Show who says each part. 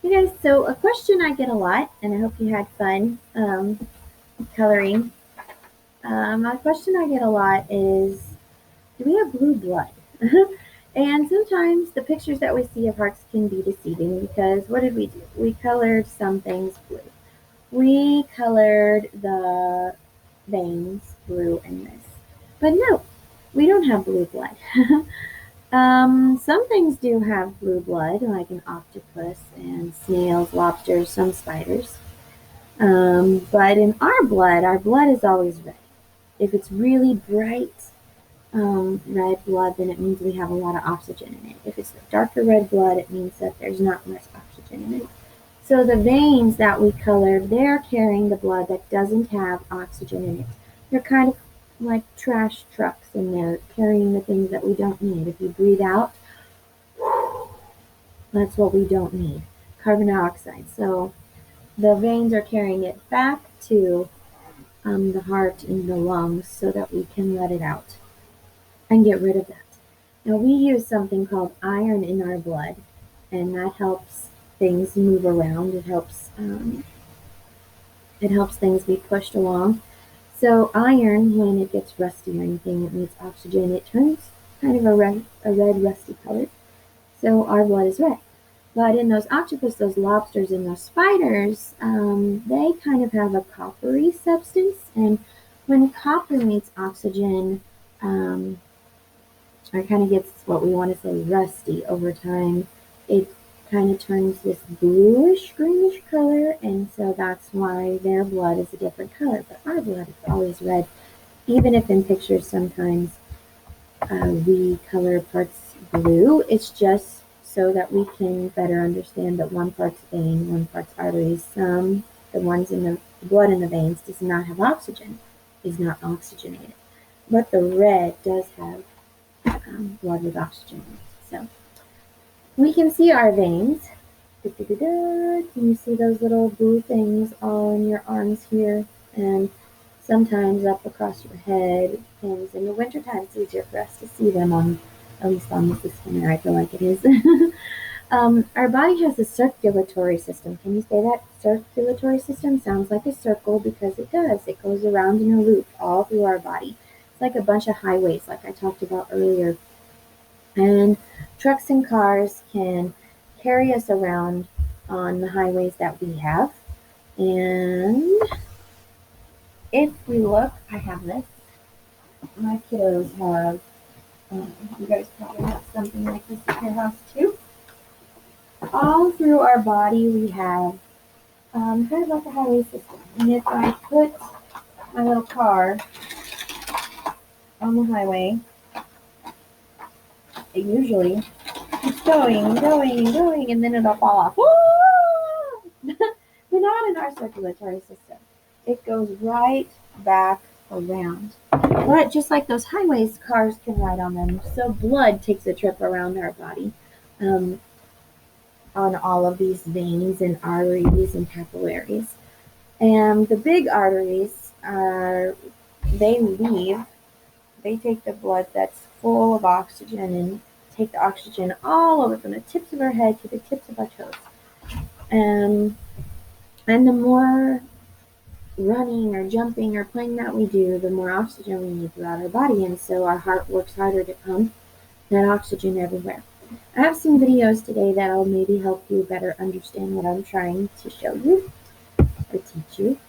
Speaker 1: Hey guys, so a question I get a lot, and I hope you had fun coloring. A question I get a lot is, do we have blue blood? And sometimes the pictures that we see of hearts can be deceiving because what did we do? We colored some things blue. We colored the veins blue in this. But no, we don't have blue blood. Some things do have blue blood, like an octopus and snails, lobsters, some spiders. But in our blood is always red. If it's really bright red blood, then it means we have a lot of oxygen in it. If it's darker red blood, it means that there's not much oxygen in it. So the veins that we colored, they're carrying the blood that doesn't have oxygen in it. They're kind of like trash trucks and they're carrying the things that we don't need. If you breathe out, that's what we don't need, carbon dioxide. So the veins are carrying it back to the heart and the lungs so that we can let it out and get rid of that. Now we use something called iron in our blood, and that helps things move around. It helps things be pushed along. So iron, when it gets rusty or anything, it needs oxygen. It turns kind of a red rusty color. So our blood is red. But in those octopus, those lobsters, and those spiders, they kind of have a coppery substance. And when copper meets oxygen, um, it kind of gets what we want to say rusty over time. It kind of turns this bluish, greenish color. And so that's why their blood is a different color. But our blood is always red, even if in pictures sometimes we color parts blue. It's just so that we can better understand that one part's vein, one part's arteries. The ones in the blood in the veins does not have oxygen, is not oxygenated. But the red does have blood with oxygen in it. So we can see our veins. Can you see those little blue things all in your arms here? And sometimes up across your head. And in the wintertime, it's easier for us to see them on, at least on the scanner. I feel like it is. Our body has a circulatory system. Can you say that? Circulatory system sounds like a circle because it does. It goes around in a loop all through our body. It's like a bunch of highways, like I talked about earlier. And trucks and cars can carry us around on the highways that we have. And if we look, I have this. My kiddos have, you guys probably have something like this at your house too. All through our body, we have kind of like a highway system. And if I put my little car on the highway, it usually keeps going and going and going, and then it'll fall off. But not in our circulatory system. It goes right back around. But just like those highways, cars can ride on them. So blood takes a trip around our body um, on all of these veins and arteries and capillaries. And the big arteries are, they leave, they take the blood that's full of oxygen and take the oxygen all over from the tips of our head to the tips of our toes. Um, and the more running or jumping or playing that we do, the more oxygen we need throughout our body. And so our heart works harder to pump that oxygen everywhere. I have some videos today that'll maybe help you better understand what I'm trying to show you or teach you.